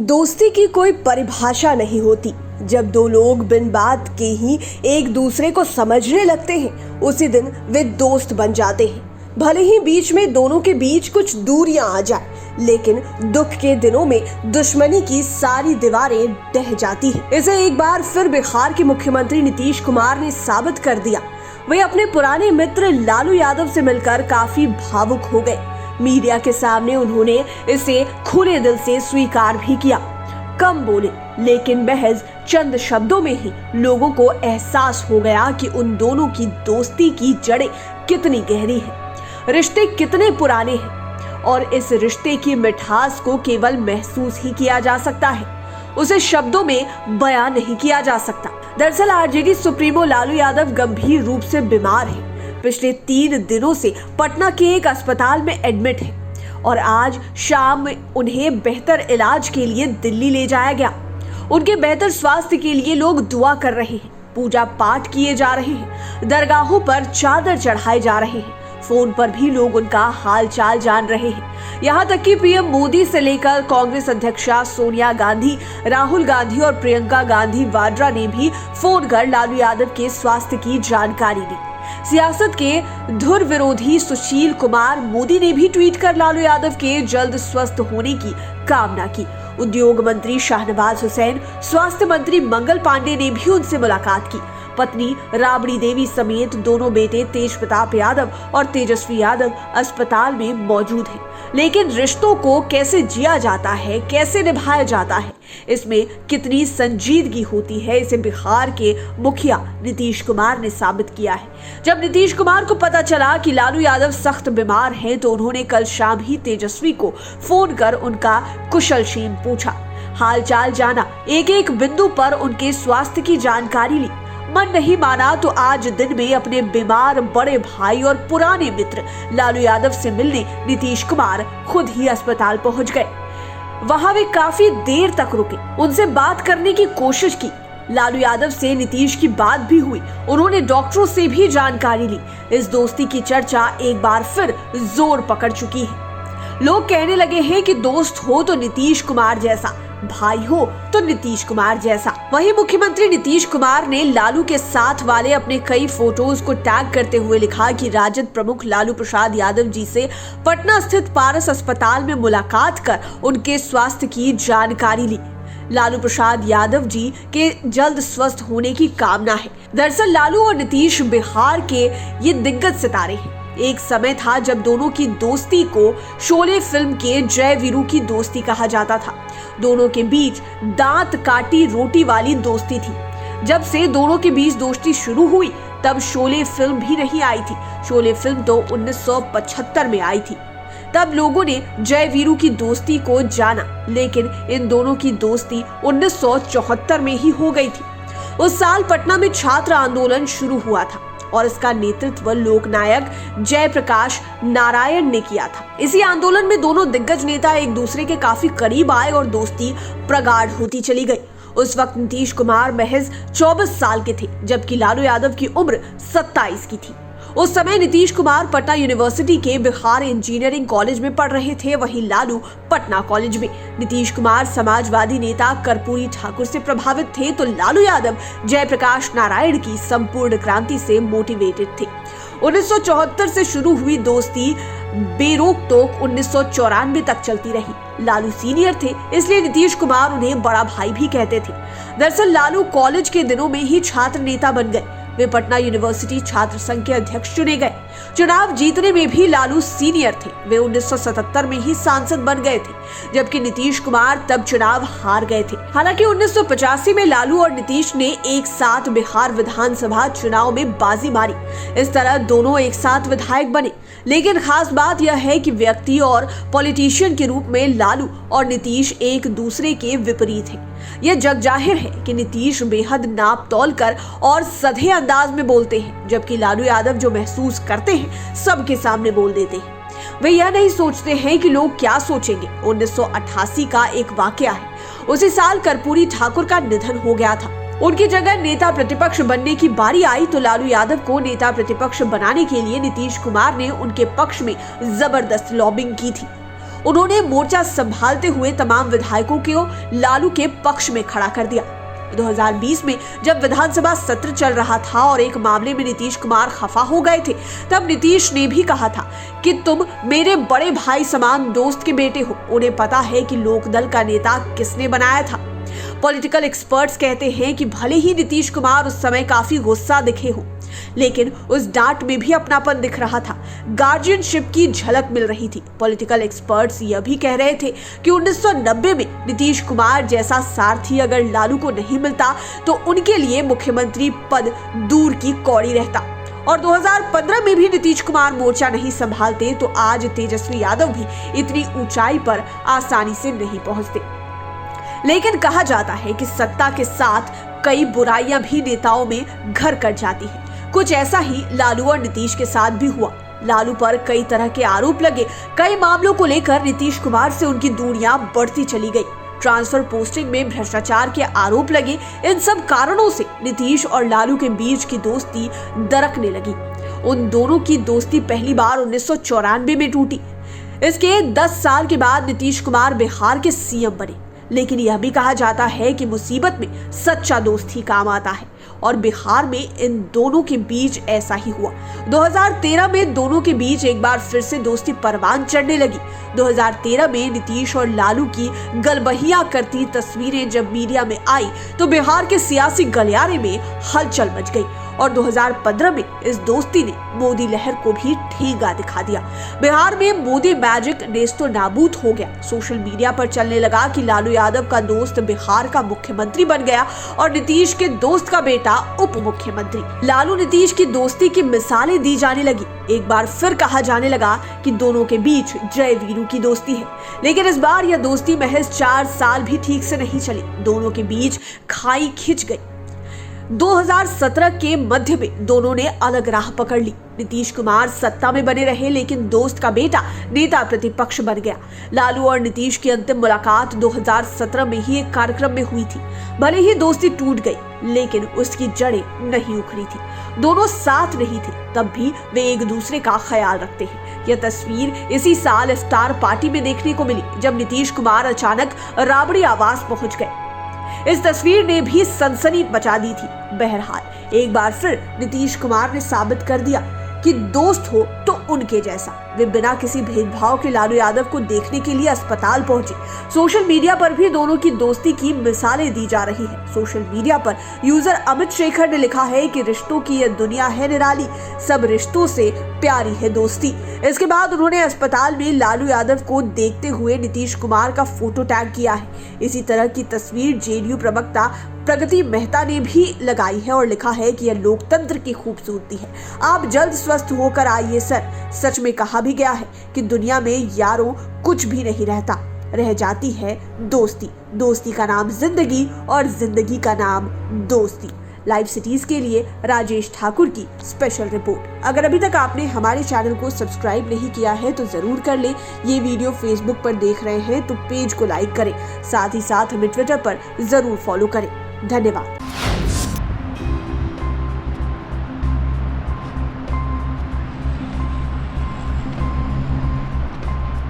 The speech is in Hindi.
दोस्ती की कोई परिभाषा नहीं होती। जब दो लोग बिन बात के ही एक दूसरे को समझने लगते हैं, उसी दिन वे दोस्त बन जाते हैं। भले ही बीच में दोनों के बीच कुछ दूरियां आ जाए, लेकिन दुख के दिनों में दुश्मनी की सारी दीवारें ढह जाती हैं। इसे एक बार फिर बिहार के मुख्यमंत्री नीतीश कुमार ने साबित कर दिया। वे अपने पुराने मित्र लालू यादव से मिलकर काफी भावुक हो गए। मीडिया के सामने उन्होंने इसे खुले दिल से स्वीकार भी किया। कम बोले, लेकिन महज चंद शब्दों में ही लोगों को एहसास हो गया कि उन दोनों की दोस्ती की जड़ें कितनी गहरी हैं, रिश्ते कितने पुराने हैं और इस रिश्ते की मिठास को केवल महसूस ही किया जा सकता है, उसे शब्दों में बयां नहीं किया जा सकता। दरअसल आरजेडी सुप्रीमो लालू यादव गंभीर रूप से बीमार है। पिछले 3 दिनों से पटना के एक अस्पताल में एडमिट है और आज शाम उन्हें बेहतर इलाज के लिए दिल्ली ले जाया गया। उनके बेहतर स्वास्थ्य के लिए लोग दुआ कर रहे हैं, पूजा पाठ किए जा रहे हैं, दरगाहों पर चादर चढ़ाए जा रहे हैं, फोन पर भी लोग उनका हाल चाल जान रहे हैं। यहाँ तक कि पीएम मोदी से लेकर कांग्रेस अध्यक्षा सोनिया गांधी, राहुल गांधी और प्रियंका गांधी वाड्रा ने भी फोन कर लालू यादव के स्वास्थ्य की जानकारी ली। सियासत के धुर विरोधी सुशील कुमार मोदी ने भी ट्वीट कर लालू यादव के जल्द स्वस्थ होने की कामना की। उद्योग मंत्री शाहनवाज हुसैन, स्वास्थ्य मंत्री मंगल पांडे ने भी उनसे मुलाकात की। पत्नी राबड़ी देवी समेत दोनों बेटे तेज प्रताप यादव और तेजस्वी यादव अस्पताल में मौजूद हैं। लेकिन रिश्तों को कैसे जिया जाता है, कैसे निभाया जाता है, इसमें कितनी संजीदगी होती है, इसे बिहार के मुखिया नीतीश कुमार ने साबित किया है। जब नीतीश कुमार को पता चला कि लालू यादव सख्त बीमार हैं, तो उन्होंने कल शाम ही तेजस्वी को फोन कर उनका कुशल क्षेम पूछा, हाल चाल जाना, एक एक बिंदु पर उनके स्वास्थ्य की जानकारी ली। मन नहीं माना तो आज दिन में अपने बीमार बड़े भाई और पुराने मित्र लालू यादव से मिलने नीतीश कुमार खुद ही अस्पताल पहुंच गए। वहां वे काफी देर तक रुके, उनसे बात करने की कोशिश की। लालू यादव से नीतीश की बात भी हुई, उन्होंने डॉक्टरों से भी जानकारी ली। इस दोस्ती की चर्चा एक बार फिर जोर पकड़ चुकी है। लोग कहने लगे हैं कि दोस्त हो तो नीतीश कुमार जैसा, भाई हो तो नीतीश कुमार जैसा। वहीं मुख्यमंत्री नीतीश कुमार ने लालू के साथ वाले अपने कई फोटोज को टैग करते हुए लिखा कि राजद प्रमुख लालू प्रसाद यादव जी से पटना स्थित पारस अस्पताल में मुलाकात कर उनके स्वास्थ्य की जानकारी ली। लालू प्रसाद यादव जी के जल्द स्वस्थ होने की कामना है। दरअसल लालू और नीतीश बिहार के ये दिग्गज सितारे हैं। एक समय था जब दोनों की दोस्ती को शोले फिल्म के जय वीरू की दोस्ती कहा जाता था। दोनों के बीच दांत काटी रोटी वाली दोस्ती थी। जब से दोनों के बीच दोस्ती शुरू हुई, तब शोले फिल्म भी नहीं आई थी। शोले फिल्म तो 1975 में आई थी। तब लोगों ने जय वीरू की दोस्ती को जाना, लेकिन इन दोनों की दोस्ती 1974 में ही हो गई थी। उस साल पटना में छात्र आंदोलन शुरू हुआ था और इसका नेतृत्व लोकनायक जयप्रकाश नारायण ने किया था। इसी आंदोलन में दोनों दिग्गज नेता एक दूसरे के काफी करीब आए और दोस्ती प्रगाढ़ होती चली गई। उस वक्त नीतीश कुमार महज 24 साल के थे, जबकि लालू यादव की उम्र 27 की थी। उस समय नीतीश कुमार पटना यूनिवर्सिटी के बिहार इंजीनियरिंग कॉलेज में पढ़ रहे थे, वहीं लालू पटना कॉलेज में। नीतीश कुमार समाजवादी नेता कर्पूरी ठाकुर से प्रभावित थे, तो लालू यादव जयप्रकाश नारायण की संपूर्ण क्रांति से मोटिवेटेड थे। 1974 से शुरू हुई दोस्ती बेरोक टोक 1994 तक चलती रही। लालू सीनियर थे, इसलिए नीतीश कुमार उन्हें बड़ा भाई भी कहते थे। दरअसल लालू कॉलेज के दिनों में ही छात्र नेता बन गए। वे पटना यूनिवर्सिटी छात्र संघ के अध्यक्ष चुने गए। चुनाव जीतने में भी लालू सीनियर थे। वे 1977 में ही सांसद बन गए थे, जबकि नीतीश कुमार तब चुनाव हार गए थे। हालांकि 1985 में लालू और नीतीश ने एक साथ बिहार विधानसभा चुनाव में बाजी मारी। इस तरह दोनों एक साथ विधायक बने। लेकिन खास बात यह है कि व्यक्ति और पॉलिटिशियन के रूप में लालू और नीतीश एक दूसरे के विपरीत हैं। यह जग जाहिर है कि नीतीश बेहद नाप तौल कर और सधे अंदाज में बोलते हैं, जबकि लालू यादव जो महसूस करते हैं सबके सामने बोल देते हैं। वे यह नहीं सोचते हैं कि लोग क्या सोचेंगे। 1988 का एक वाकया है। उसी साल कर्पूरी ठाकुर का निधन हो गया था। उनकी जगह नेता प्रतिपक्ष बनने की बारी आई तो लालू यादव को नेता प्रतिपक्ष बनाने के लिए नीतीश कुमार ने उनके पक्ष में जबरदस्त लॉबिंग की थी। उन्होंने मोर्चा संभालते हुए तमाम विधायकों को लालू के पक्ष में खड़ा कर दिया। 2020 में जब विधानसभा सत्र चल रहा था और एक मामले में नीतीश कुमार खफा हो गए थे, तब नीतीश ने भी कहा था कि तुम मेरे बड़े भाई समान दोस्त के बेटे हो, उन्हें पता है कि लोकदल का नेता किसने बनाया था। पॉलिटिकल एक्सपर्ट्स कहते हैं कि भले ही नीतीश कुमार उस समय काफी गुस्सा दिखे हो, लेकिन उस डांट में भी अपनापन दिख रहा था, गार्जियनशिप की झलक मिल रही थी। पॉलिटिकल एक्सपर्ट्स यह भी कह रहे थे कि 1990 में नीतीश कुमार जैसा सारथी अगर लालू को नहीं मिलता तो उनके लिए मुख्यमंत्री पद दूर की कौड़ी रहता, और 2015 में भी नीतीश कुमार मोर्चा नहीं संभालते तो आज तेजस्वी यादव भी इतनी ऊंचाई पर आसानी से नहीं पहुंचते। लेकिन कहा जाता है कि सत्ता के साथ कई बुराइयां भी नेताओं में घर कर जाती हैं। कुछ ऐसा ही लालू और नीतीश के साथ भी हुआ। लालू पर कई तरह के आरोप लगे, कई मामलों को लेकर नीतीश कुमार से उनकी दूरियां बढ़ती चली गई, ट्रांसफर पोस्टिंग में भ्रष्टाचार के आरोप लगे। इन सब कारणों से नीतीश और लालू के बीच की दोस्ती दरकने लगी। उन दोनों की दोस्ती पहली बार 1994 में टूटी। इसके 10 साल के बाद नीतीश कुमार बिहार के सीएम बने। लेकिन यह भी कहा जाता है कि मुसीबत में सच्चा दोस्त ही काम आता है, और बिहार में इन दोनों के बीच ऐसा ही हुआ। 2013 में दोनों के बीच एक बार फिर से दोस्ती परवान चढ़ने लगी। 2013 में नीतीश और लालू की गलबहियां करती तस्वीरें जब मीडिया में आई तो बिहार के सियासी गलियारे में हलचल मच गई, और 2015 में इस दोस्ती ने मोदी लहर को भी ठेंगा दिखा दिया। बिहार में मोदी मैजिक नेस्तो नाबूद हो गया। सोशल मीडिया पर चलने लगा कि लालू यादव का दोस्त बिहार का मुख्यमंत्री बन गया और नीतीश के दोस्त का बेटा उप मुख्यमंत्री। लालू नीतीश की दोस्ती की मिसालें दी जाने लगी। एक बार फिर कहा जाने लगा कि दोनों के बीच जय वीरू की दोस्ती है, लेकिन इस बार यह दोस्ती महज 4 साल भी ठीक से नहीं चली। दोनों के बीच खाई खिंच गई। 2017 के मध्य में दोनों ने अलग राह पकड़ ली। नीतीश कुमार सत्ता में बने रहे, लेकिन दोस्त का बेटा नेता प्रतिपक्ष बन गया। लालू और नीतीश की अंतिम मुलाकात 2017 में ही एक कार्यक्रम में हुई थी। भले ही दोस्ती टूट गई, लेकिन उसकी जड़ें नहीं उखड़ी थी। दोनों साथ नहीं थे, तब भी वे एक दूसरे का ख्याल रखते हैं। यह तस्वीर इसी साल इफ्तार पार्टी में देखने को मिली, जब नीतीश कुमार अचानक राबड़ी आवास पहुंच गए। इस तस्वीर ने भी सनसनी मचा दी थी। बहरहाल एक बार फिर नीतीश कुमार ने साबित कर दिया कि दोस्त हो तो उनके जैसा। वे बिना किसी भेदभाव के लालू यादव को देखने के लिए अस्पताल पहुंचे। सोशल मीडिया पर भी दोनों की दोस्ती की मिसालें दी जा रही है। सोशल मीडिया पर यूजर अमित शेखर ने लिखा है कि रिश्तों की यह दुनिया है निराली, सब रिश्तों से प्यारी है दोस्ती। इसके बाद उन्होंने अस्पताल में लालू यादव को देखते हुए नीतीश कुमार का फोटो टैग किया है। इसी तरह की तस्वीर जेडीयू प्रवक्ता प्रगति मेहता ने भी लगाई है और लिखा है कि यह लोकतंत्र की खूबसूरती है। आप जल्द स्वस्थ होकर आइए सर। सच में कहा भी गया है कि दुनिया में यारों कुछ भी नहीं रहता, रह जाती है दोस्ती। दोस्ती का नाम जिंदगी और जिंदगी का नाम दोस्ती। लाइव सिटीज के लिए राजेश ठाकुर की स्पेशल रिपोर्ट। अगर अभी तक आपने हमारे चैनल को सब्सक्राइब नहीं किया है तो जरूर कर ले। ये वीडियो फेसबुक पर देख रहे हैं तो पेज को लाइक करें, साथ ही साथ हमें ट्विटर पर जरूर फॉलो करें। धन्यवाद।